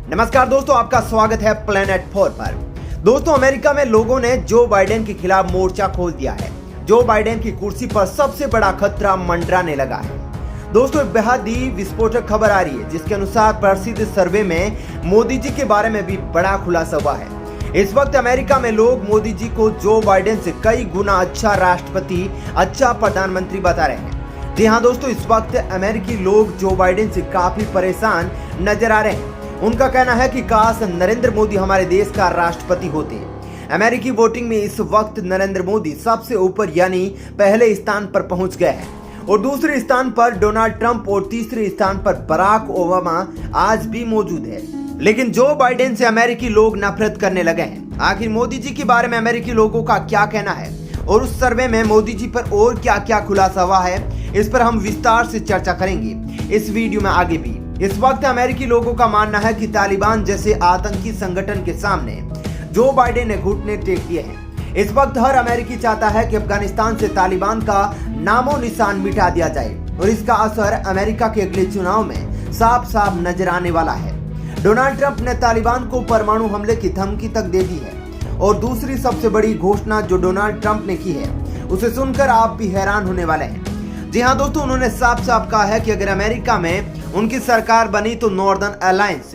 नमस्कार दोस्तों, आपका स्वागत है प्लेनेट 4 पर। दोस्तों, अमेरिका में लोगों ने जो बाइडेन के खिलाफ मोर्चा खोल दिया है। जो बाइडेन की कुर्सी पर सबसे बड़ा खतरा मंडराने लगा है। दोस्तों, एक बेहद ही विस्फोटक खबर आ रही है, जिसके अनुसार प्रसिद्ध सर्वे में मोदी जी के बारे में भी बड़ा खुलासा हुआ है। इस वक्त अमेरिका में लोग मोदी जी को जो बाइडेन से कई गुना अच्छा राष्ट्रपति, अच्छा प्रधानमंत्री बता रहे हैं। जी हाँ दोस्तों, इस वक्त अमेरिकी लोग जो बाइडेन से काफी परेशान नजर आ रहे हैं। उनका कहना है कि काश नरेंद्र मोदी हमारे देश का राष्ट्रपति होते। अमेरिकी वोटिंग में इस वक्त नरेंद्र मोदी सबसे ऊपर यानी पहले स्थान पर पहुंच गए हैं और दूसरे स्थान पर डोनाल्ड ट्रंप और तीसरे स्थान पर बराक ओबामा आज भी मौजूद है। लेकिन जो बाइडेन से अमेरिकी लोग नफरत करने लगे हैं। आखिर मोदी जी के बारे में अमेरिकी लोगों का क्या कहना है और उस सर्वे में मोदी जी पर और क्या क्या खुलासा हुआ है, इस पर हम विस्तार से चर्चा करेंगे इस वीडियो में आगे भी। इस वक्त अमेरिकी लोगों का मानना है कि तालिबान जैसे आतंकी संगठन के सामने जो बाइडेन ने घुटने टेक दिए हैं। इस वक्त हर अमेरिकी चाहता है कि अफगानिस्तान से तालिबान का नामो निशान मिटा दिया जाए और इसका असर अमेरिका के अगले चुनाव में साफ साफ नजर आने वाला है। डोनाल्ड ट्रंप ने तालिबान को परमाणु हमले की धमकी तक दे दी है और दूसरी सबसे बड़ी घोषणा जो डोनाल्ड ट्रंप ने की है, उसे सुनकर आप भी हैरान होने वाले हैं। जी हाँ दोस्तों, उन्होंने साफ साफ कहा है कि अगर अमेरिका में उनकी सरकार बनी तो नॉर्दर्न अलायंस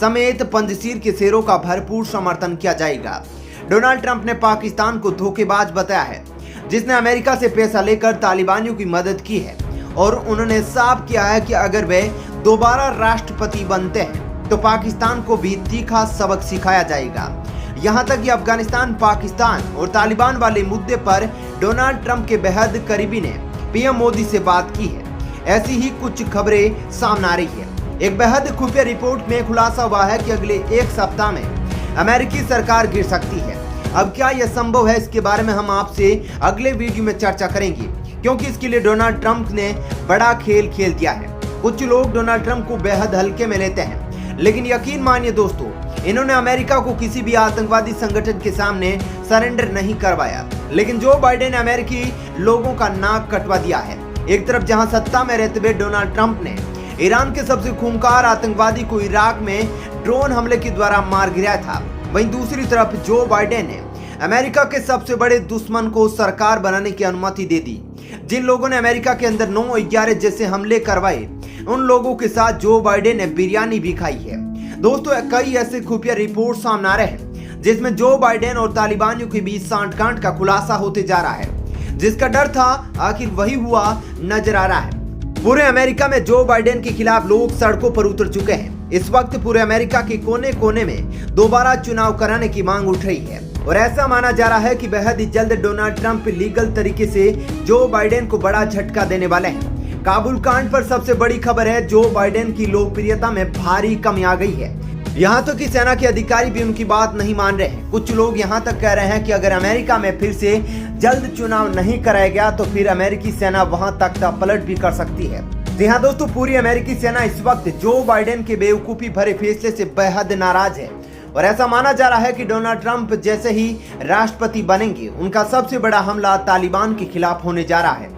समेत पंजशीर के शेरों का भरपूर समर्थन किया जाएगा। डोनाल्ड ट्रंप ने पाकिस्तान को धोखेबाज बताया है, जिसने अमेरिका से पैसा लेकर तालिबानियों की मदद की है और उन्होंने साफ किया है कि अगर वे दोबारा राष्ट्रपति बनते हैं तो पाकिस्तान को भी तीखा सबक सिखाया जाएगा। यहाँ तक कि अफगानिस्तान, पाकिस्तान और तालिबान वाले मुद्दे पर डोनाल्ड ट्रंप के बेहद करीबी ने पीएम मोदी से बात की है। ऐसी ही कुछ खबरें सामने आ रही है। एक बेहद खुफिया रिपोर्ट में खुलासा हुआ है कि अगले एक सप्ताह में अमेरिकी सरकार गिर सकती है। अब क्या यह संभव है, इसके बारे में हम आपसे अगले वीडियो में चर्चा करेंगे, क्योंकि इसके लिए डोनाल्ड ट्रंप ने बड़ा खेल खेल दिया है। कुछ लोग डोनाल्ड ट्रंप को बेहद हल्के में लेते हैं, लेकिन यकीन मानिए दोस्तों, इन्होंने अमेरिका को किसी भी आतंकवादी संगठन के सामने सरेंडर नहीं करवाया। लेकिन जो बाइडेन ने अमेरिकी लोगों का नाक कटवा दिया है। एक तरफ जहां सत्ता में रहते हुए डोनाल्ड ट्रंप ने ईरान के सबसे खूंखार आतंकवादी को इराक में ड्रोन हमले के द्वारा मार गिराया था, वहीं दूसरी तरफ जो बाइडेन ने अमेरिका के सबसे बड़े दुश्मन को सरकार बनाने की अनुमति दे दी। जिन लोगों ने अमेरिका के अंदर 9/11 जैसे हमले करवाए, उन लोगों के साथ जो बाइडेन ने बिरयानी भी खाई है। दोस्तों, कई ऐसे खुफिया रिपोर्ट सामने आ रहे हैं जिसमें जो बाइडेन और तालिबानियों के बीच सांठगांठ का खुलासा होते जा रहा है। जिसका डर था, आखिर वही हुआ नजर आ रहा है। पूरे अमेरिका में जो बाइडेन के खिलाफ लोग सड़कों पर उतर चुके हैं। इस वक्त पूरे अमेरिका के कोने कोने में दोबारा चुनाव कराने की मांग उठ रही है और ऐसा माना जा रहा है कि बेहद ही जल्द डोनाल्ड ट्रंप लीगल तरीके से जो बाइडेन को बड़ा झटका देने वाले हैं। काबुल कांड पर सबसे बड़ी खबर है, जो बाइडेन की लोकप्रियता में भारी कमी आ गई है। यहाँ तो कि सेना के अधिकारी भी उनकी बात नहीं मान रहे हैं। कुछ लोग यहाँ तक कह रहे हैं कि अगर अमेरिका में फिर से जल्द चुनाव नहीं कराया गया तो फिर अमेरिकी सेना वहां तख्ता पलट भी कर सकती है। जी हाँ दोस्तों, पूरी अमेरिकी सेना इस वक्त जो बाइडेन के बेवकूफी भरे फैसले से बेहद नाराज है और ऐसा माना जा रहा है कि डोनाल्ड ट्रंप जैसे ही राष्ट्रपति बनेंगे, उनका सबसे बड़ा हमला तालिबान के खिलाफ होने जा रहा है।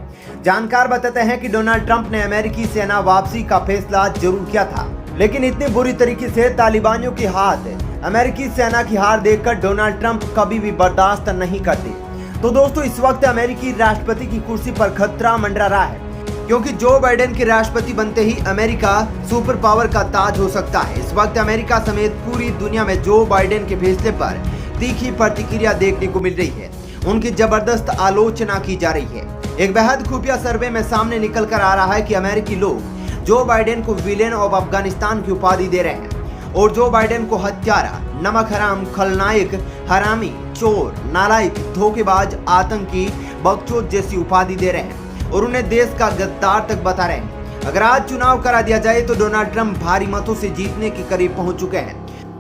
जानकार बताते हैं कि डोनाल्ड ट्रंप ने अमेरिकी सेना वापसी का फैसला जरूर किया था, लेकिन इतनी बुरी तरीके से तालिबानियों के हाथ अमेरिकी सेना की हार देखकर डोनाल्ड ट्रंप कभी भी बर्दाश्त नहीं करते। तो दोस्तों, इस वक्त अमेरिकी राष्ट्रपति की कुर्सी पर खतरा मंडरा रहा है, क्योंकि जो बाइडेन के राष्ट्रपति बनते ही अमेरिका सुपर पावर का ताज हो सकता है। इस वक्त अमेरिका समेत पूरी दुनिया में जो बाइडेन के फैसले पर तीखी प्रतिक्रिया देखने को मिल रही है। उनकी जबरदस्त आलोचना की जा रही है। एक बेहद खुफिया सर्वे में सामने निकल कर आ रहा है कि अमेरिकी लोग जो बाइडेन को विलेन ऑफ अफगानिस्तान की उपाधि दे रहे हैं और जो बाइडेन को हत्यारा, नमक हराम, खलनायक, हरामी, चोर, नालायक, धोखेबाज, आतंकी, बकचोद जैसी उपाधि दे रहे हैं और उन्हें देश का गद्दार तक बता रहे हैं। अगर आज चुनाव करा दिया जाए तो डोनाल्ड ट्रंप भारी मतों से जीतने के करीब पहुंच चुके हैं।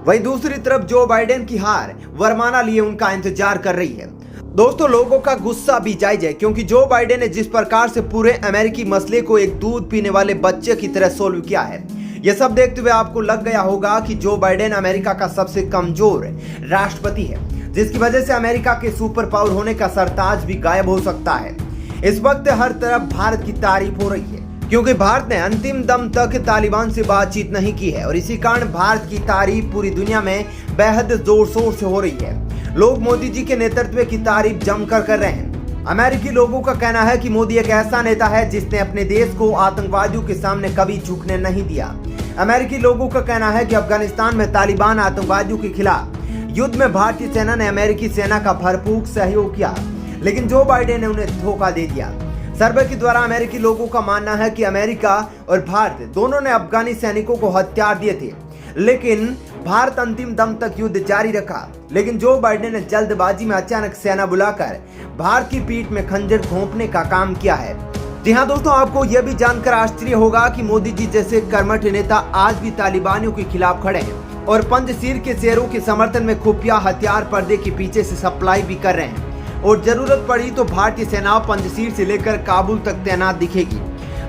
वहीं दूसरी तरफ जो बाइडेन की हार वरमाना लिए उनका इंतजार कर रही है। दोस्तों, लोगों का गुस्सा भी जायज है, क्योंकि जो बाइडेन ने जिस प्रकार से पूरे अमेरिकी मसले को एक दूध पीने वाले बच्चे की तरह सोल्व किया है, यह सब देखते हुए आपको लग गया होगा कि जो बाइडेन अमेरिका का सबसे कमजोर राष्ट्रपति है, जिसकी वजह से अमेरिका के सुपर पावर होने का सरताज भी गायब हो सकता है। इस वक्त हर तरफ भारत की तारीफ हो रही है, क्योंकि भारत ने अंतिम दम तक तालिबान से बातचीत नहीं की है और इसी कारण भारत की तारीफ पूरी दुनिया में बेहद जोर शोर से हो रही है। लोग मोदी जी के नेतृत्व की तारीफ जमकर कर रहे हैं। अमेरिकी लोगों का कहना है कि मोदी एक ऐसा नेता है जिसने अपने देश को आतंकवादियों के सामने कभी झुकने नहीं दिया। अमेरिकी लोगों का कहना है कि अफगानिस्तान में तालिबान आतंकवादियों के खिलाफ युद्ध में भारतीय सेना ने अमेरिकी सेना का भरपूर सहयोग किया, लेकिन जो बाइडेन ने उन्हें धोखा दे दिया। सर्वे के द्वारा अमेरिकी लोगों का मानना है कि अमेरिका और भारत दोनों ने अफगानी सैनिकों को हथियार दिए थे, लेकिन भारत अंतिम दम तक युद्ध जारी रखा। लेकिन जो बाइडेन ने जल्दबाजी में अचानक सेना बुलाकर भारत की पीठ में खंजर घोंपने का काम किया है। जी हाँ दोस्तों, आपको यह भी जानकर आश्चर्य होगा कि मोदी जी जैसे कर्मठ नेता आज भी तालिबानियों के खिलाफ खड़े हैं और पंजशीर के शेरों के समर्थन में खुफिया हथियार पर्दे के पीछे से सप्लाई भी कर रहे हैं और जरूरत पड़ी तो भारतीय सेना पंजशीर से लेकर काबुल तक तैनात दिखेगी।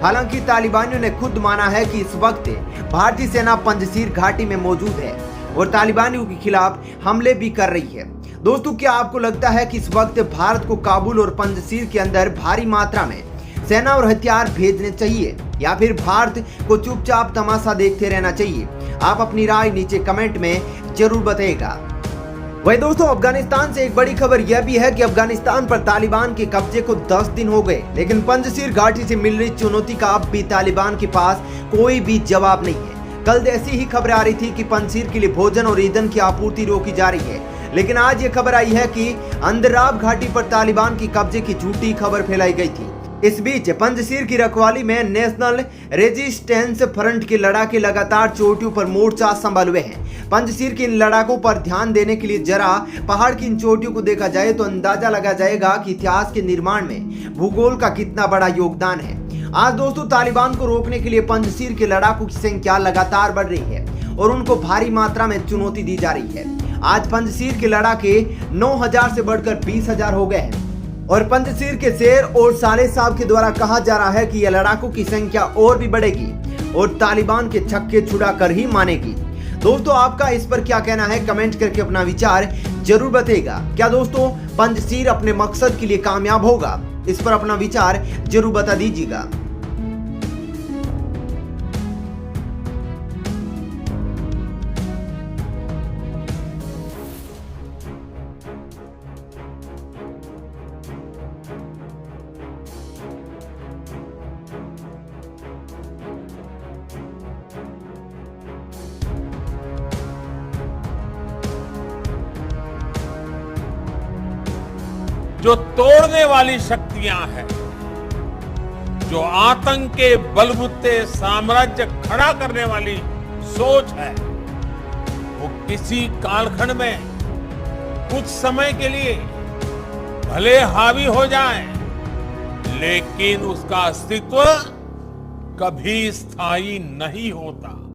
हालांकि तालिबानियों ने खुद माना है कि इस वक्त भारतीय सेना पंजशीर घाटी में मौजूद है और तालिबानियों के खिलाफ हमले भी कर रही है। दोस्तों, क्या आपको लगता है कि इस वक्त भारत को काबुल और पंजशीर के अंदर भारी मात्रा में सेना और हथियार भेजने चाहिए या फिर भारत को चुपचाप तमाशा देखते रहना चाहिए? आप अपनी राय नीचे कमेंट में जरूर बताइएगा। वही दोस्तों, अफगानिस्तान से एक बड़ी खबर यह भी है कि अफगानिस्तान पर तालिबान के कब्जे को 10 दिन हो गए, लेकिन पंजशीर घाटी से मिल रही चुनौती का अब भी तालिबान के पास कोई भी जवाब नहीं है। कल ऐसी ही खबर आ रही थी कि पंजशीर के लिए भोजन और ईंधन की आपूर्ति रोकी जा रही है, लेकिन आज ये खबर आई है कि अंदराब घाटी पर तालिबान की कब्जे की झूठी खबर फैलाई गई थी। इस बीच पंजशीर की रखवाली में नेशनल रेजिस्टेंस फ्रंट के लड़ाके लगातार चोटियों पर मोर्चा संभाल हुए हैं। पंजशीर के इन लड़ाकों पर ध्यान देने के लिए जरा पहाड़ की इन चोटियों को देखा जाए तो अंदाजा लगा जाएगा कि इतिहास के निर्माण में भूगोल का कितना बड़ा योगदान है। आज दोस्तों, तालिबान को रोकने के लिए पंजशीर के लड़ाकों की संख्या लगातार बढ़ रही है और उनको भारी मात्रा में चुनौती दी जा रही है। आज पंजशीर के लड़ाके 9,000 से बढ़कर 20,000 हो गए हैं और पंजशीर के शेर और साले साहब के द्वारा कहा जा रहा है कि यह लड़ाकों की संख्या और भी बढ़ेगी और तालिबान के छक्के छुड़ा कर ही मानेगी। दोस्तों, आपका इस पर क्या कहना है? कमेंट करके अपना विचार जरूर बताइएगा। क्या दोस्तों पंजशीर अपने मकसद के लिए कामयाब होगा? इस पर अपना विचार जरूर बता दीजिएगा। जो तोड़ने वाली शक्तियां हैं, जो आतंक के बलबूते साम्राज्य खड़ा करने वाली सोच है, वो किसी कालखंड में कुछ समय के लिए भले हावी हो जाए, लेकिन उसका अस्तित्व कभी स्थायी नहीं होता।